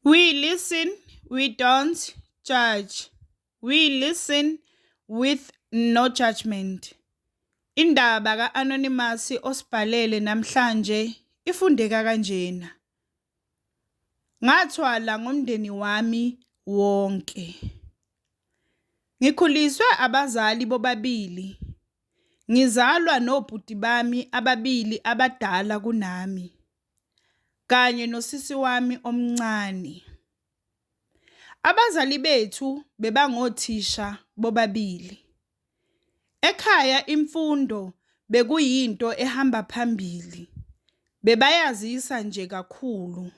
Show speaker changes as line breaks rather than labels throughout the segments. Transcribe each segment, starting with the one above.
We listen, we don't judge. We listen with no judgment. Indaba ka-Anonymous osibhalele namhlanje ifundeka kanjena. Ngathwala ngomndeni wami wonke. Ngikhuliswe abazali bobabili. Ngizalwa nobhuti bami ababili abadala kunami. Kanye nosisi wami omncane. Abazali bethu bebangothisha bobabili. Ekhaya imfundo bekuyinto ehamba phambili. Bebayazisa nje kakhulu.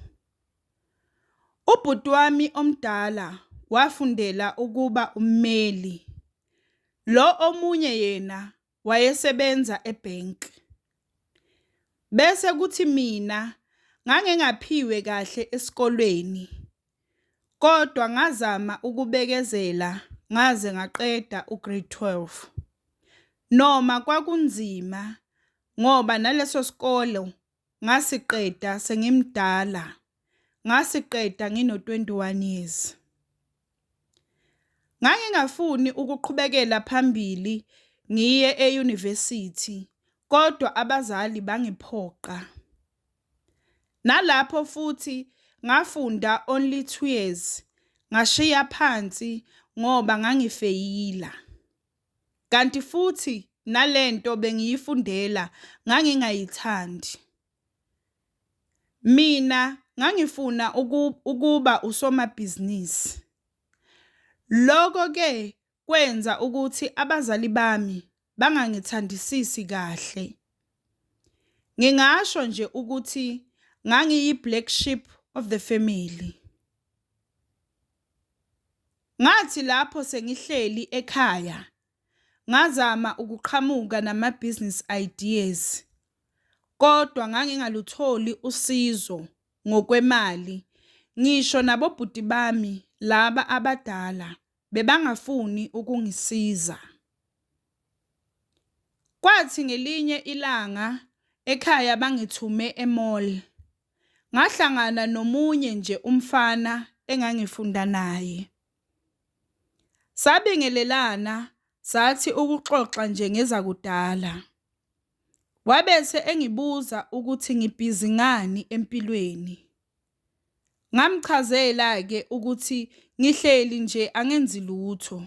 Ubhuti wami omdala wafundela ukuba ummeli. Lo omunye yena wayesebenza ebank. Bese kuthi mina ngangengaphiwe kahle esikolweni. Kodwa ngazama ukubekezela ngaze ngaqeda ugrade 12. Noma kwakunzima ngoba naleso sikole ngasiqeda sengimdala. Ngasiqeda ngino 21 years. Ngangingafuni ukuqhubekela phambili ngiye euniversity kodwa abazali bangiphoqa. Nalapho futhi ngafunda only 2 years. Ngashiya phansi ngoba ngangifeyila. Kanti futhi nalento bengiyifundela ngangingayithandi. Mina ngangifuna ukuba usomabhizinisi. Lokho ke kwenza ukuthi abazali bami bangangithandisisi kahle. Ngingasho nje ukuthi ngangiyi black sheep of the family. Ngathi lapho sengihleli ekhaya ngazama ukuqhamuka nama-business ideas. Kodwa ngangingalutholi usizo ngokwemali. Ngisho nabobhuti bami laba abadala bebangafuni ukungisiza. Kwathi ngelinye ilanga ekhaya bangithume emall. Ngahlangana nomunye nje umfana engangifunda naye. Sabingelelana sathi ukuxoxa nje ngezakudala. Wabese engibuza ukuthi ngibhizi ngani empilweni. Ngamchazela ke ukuthi ngihleli nje angenzi lutho.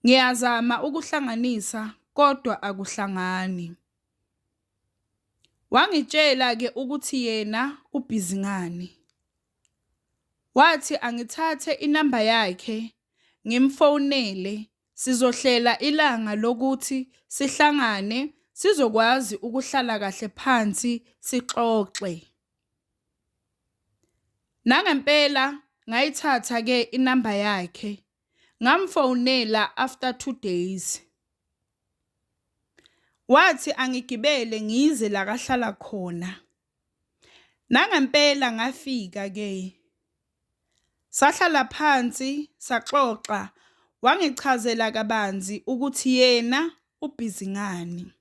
Ngiyazama ukuhlanganisa kodwa akuhlangani. Wangitshela ke ukuthi yena ubhizi ngani. Wathi angithathe inamba yakhe ngimfonele sizohlela ilanga lokuthi sihlangane sizokwazi ukuhlala kahle phansi sixoxe. Nangempela ngayithatha ke inamba yakhe ngamfonela after 2 days. Wathi angigibele ngize la kahlala khona. Nangempela ngafika ke. Sahlala phansi saxoxa wangichazela kabanzi ukuthi yena ubhizi ngani.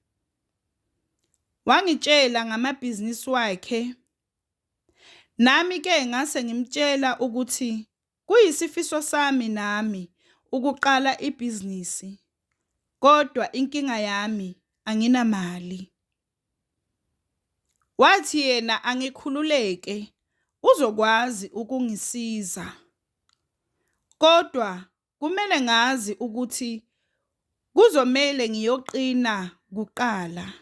Wangitshela ngamabhizinisi wakhe. Nami ke ngase ngimtshela ukuthi kuyisifiso sami nami ukuqala ibhizinisi. Kodwa inkinga yami anginamali. Wathi yena angikhululeke uzokwazi ukungisiza. Kodwa kumele ngazi ukuthi kuzomela ngiyoqina kuqala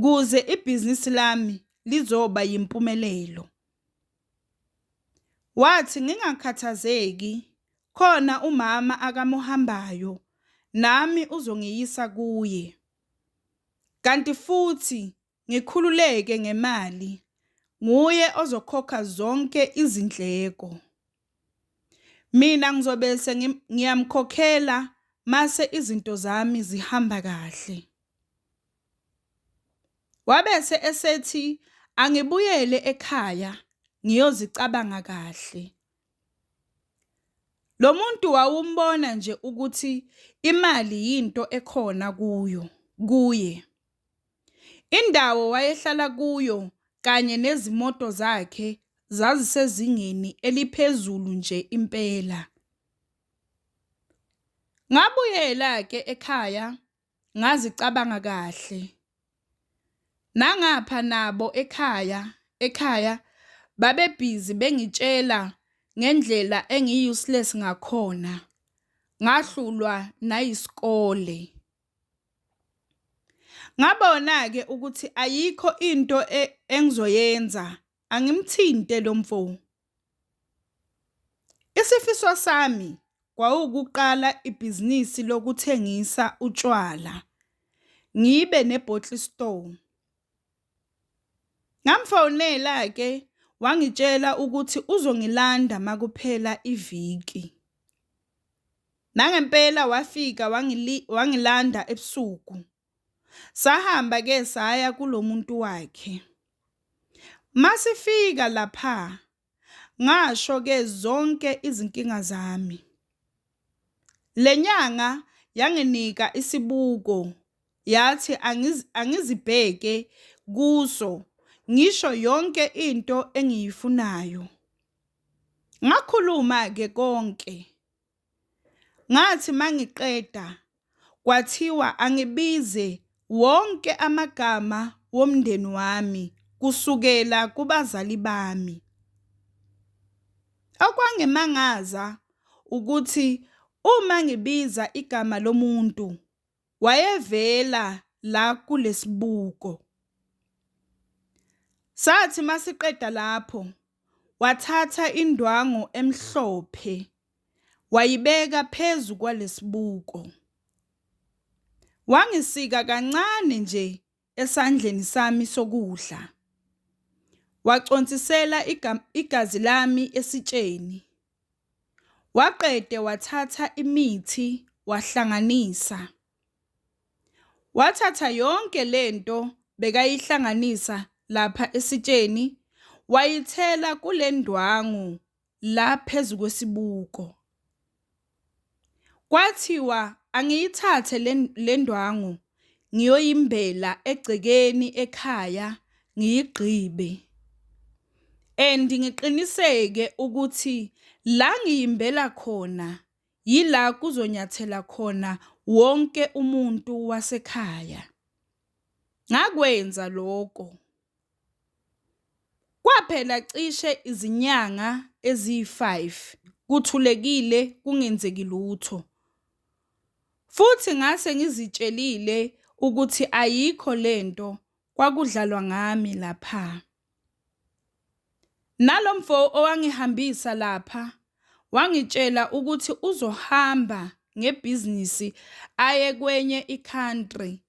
kuze ibhizinisi lami lizoba yimpumelelo. Wathi ngingakhathazeki khona umama akamuhambayo nami uzongiyisa kuye. Kanti futhi ngikhululeke ngemali nguye ozokhokha zonke izindleko. Mina ngizobe ngiyamkhokhela mase izinto zami zihamba kahle. Wabese esethi angibuyele ekhaya ngiyozicabanga kahle. Lo muntu wawumbona nje ukuthi imali yinto ekhona kuye. Indawo wayehlala kuyo kanye nezimoto zakhe zazisezingeni eliphezulu nje impela. Ngabuyela-ke ekhaya ngazicabanga kahle. Nangapha nabo ekhaya babebhizi bengitshela ngendlela engi-useless ngakhona. Ngahlulwa nayisikole. Ngabona-ke ukuthi ayikho into engizoyenza, angimthinte lo mfo. Isifiso sami kwawukuqala ibhizinisi lokuthengisa utshwala, ngibe ne-bottle store. Ngamfonela-ke wangitshela ukuthi uzongilanda makuphela iviki. Nangempela wafika wangilanda ebusuku. Sahamba-ke saya kulo muntu wakhe. Masifika lapha, ngasho-ke zonke izinkinga zami. Le nyanga yanginika isibuko, yathi angizibheke kuso, ngisho yonke into engiyifunayo. Ngakhuluma-ke konke. Ngathi mangiqeda, kwathiwa angibize wonke amagama womndeni wami kusukela kubazali bami. Okwangimangaza ukuthi uma ngibiza igama lomuntu, wayevela la kulesibuko. Sathi masiqeda lapho, wathatha indwangu emhlophe, wayibeka phezu kwalesibuko. Wangisika kancane nje esandleni sami sokudla. Wacontsisela igazi lami esitsheni. Waqede wathatha imithi wahlanganisa. Wathatha yonke lento bekayihlanganisa lapha esitsheni, wayithela kule ndwangu la phezu kwesibuko. Kwathiwa angiyithathe le ndwangu ngiyoyimbela egcekeni ekhaya ngiyigqibe. Ngiqiniseke ukuthi la ngiyimbela khona yila kuzonyathela khona wonke umuntu wasekhaya. Ngakwenza lokho. Kwaphela cishe izinyanga eziyi-5 kuthulekile kungenzeki lutho. Futhi ngase ngizitshelile ukuthi ayikho lento kwakudlalwa ngami lapha. Nalomfo owangihambisa lapha wangitshela ukuthi uzohamba ngebhizinisi aye kwenye i-country,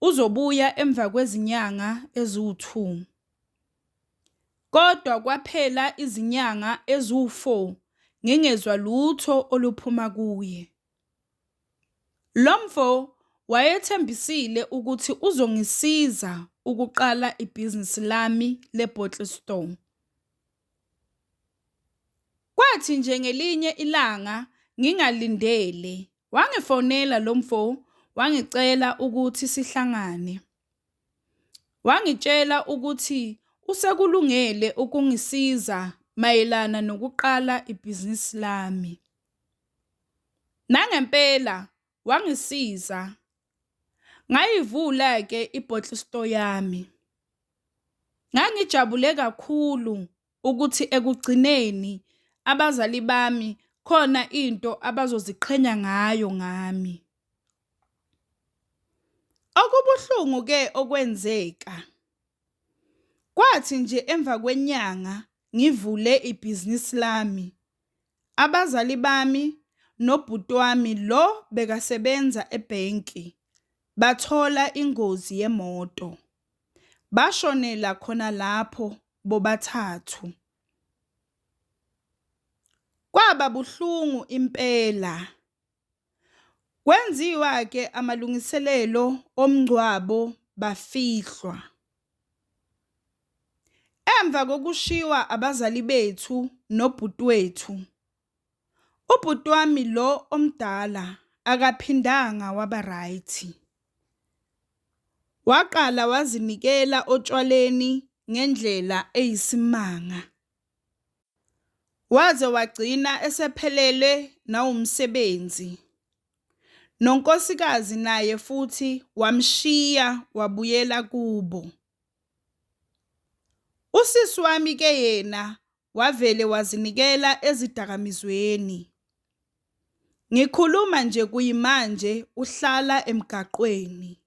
uzobuya emva kwezinyanga eziwu-2. Kodwa kwaphela izinyanga eziwu-4 ngingezwa lutho oluphuma kuye. Lomfo wayethembisile ukuthi uzongisiza ukuqala ibhizinisi lami le-bottle store. Kwathi nje ngelinye ilanga ngingalindele, wangifonela lomfo wangicela ukuthi sihlangane. Wangitshela ukuthi usekulungele ukungisiza mayelana nokuqala ibhizinisi lami. Nangempela wangisiza. Ngayivula-ke i-bottle store yami. Ngangijabule kakhulu ukuthi ekugcineni abazali bami khona into abazoziqhenya ngayo ngami. Okubuhlungu-ke okwenzeka. Kwathi nje emva kwenyanga ngivule ibhizinisi lami. Abazali bami nobhuti wami lo bekasebenza ebhenki bathola ingozi yemoto. Bashonela khona lapho bobathathu. Kwaba buhlungu impela. Kwenziwa-ke amalungiselelo omngcwabo bafihlwa. Emva kokushiwa abazali bethu nobhuti wethu, ubhuti wami lo omdala akaphindanga waba right. Waqala wazinikela otshwaleni ngendlela eyisimanga. waze wagcina esephelele nawumsebenzi. Nonkosikazi naye futhi wamshiya wabuyela kubo. Usisi wami ke yena wavele wazinikela ezidakamizweni. Ngikhuluma nje kuyimanje uhlala emgaqweni.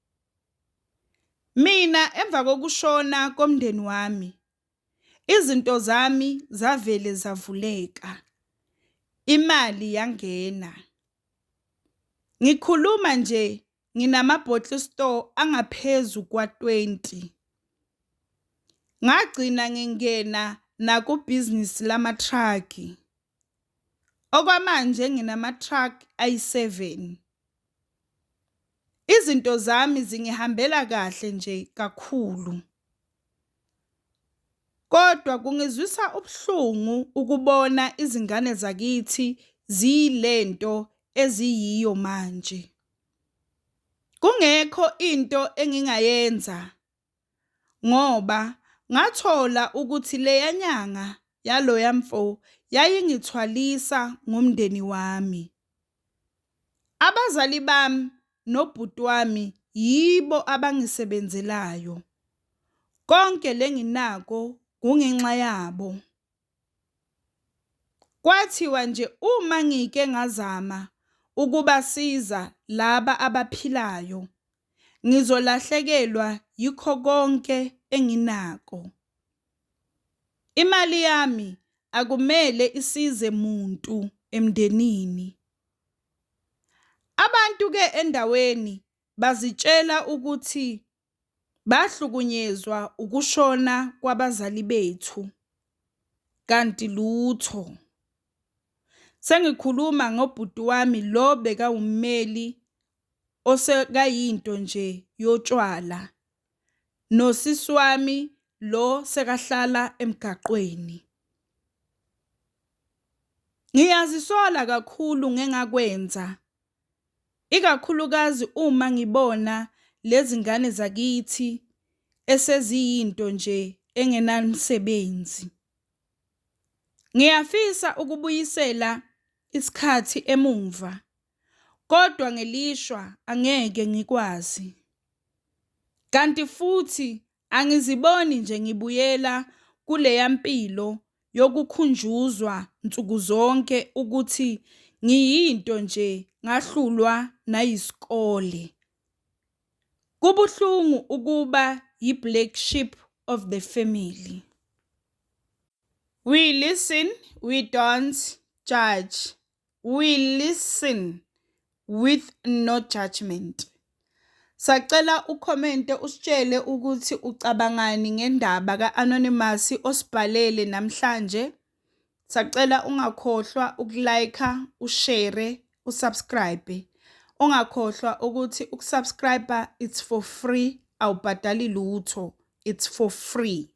Mina emva kokushona komndeni wami, izinto zami zavele zavuleka. Imali yangena. Ngikhuluma nje nginama-bottle store angaphezu kwa-20. Ngagcina ngingena nakubhizinisi lama-truck. Okwamanje nginama-truck ayi-7. Izinto zami zingihambela kahle nje kakhulu. Kodwa kungizwisa ubuhlungu ukubona izingane zakithi ziyilento eziyiyo manje. Kungekho into engingayenza ngoba ngathola ukuthi leya nyanga yaloya mfo yayingithwalisa ngomndeni wami. Abazali bami nobhuti wami yibo abangisebenzelayo. Konke lenginako kungenxa yabo. Kwathiwa nje uma ngike ngazama ukubasiza laba abaphilayo, ngizolahlekelwa yikho konke enginako. Imali yami akumele isize muntu emndenini. Abantu ke endaweni bazitshela ukuthi bahlukunyezwa ukushona kwabazali bethu. Kanti lutho. Sengikhuluma ngobhuti wami lo bekawummeli osekayinto nje yotshwala. Nosisi wami lo sekahlala emgaqweni. Ngiyazisola kakhulu ngengakwenza. Ikakhulukazi uma ngibona lezi ngane zakithi eseziyinto nje engenamsebenzi. Ngiyafisa ukubuyisela isikhathi emumva, kodwa ngelishwa angeke ngikwazi. Kanti futhi angiziboni nje ngibuyela kuleya mpilo yokukhunjuzwa nsuku zonke ukuthi ngiyinto nje ngahlulwa nayisikole. Kubuhlungu ukuba yi-black sheep of the family. We listen, we don't judge. We listen with no judgment. Sacela ukhomente usitshele ukuthi ucabangani ngendaba ka-Anonymous osibhalele namhlanje. Sacela ungakhohlwa ukulike, ushare, usubscribe. Ungakhohlwa ukuthi ukusubscribe it's for free, awubhadali lutho, it's for free.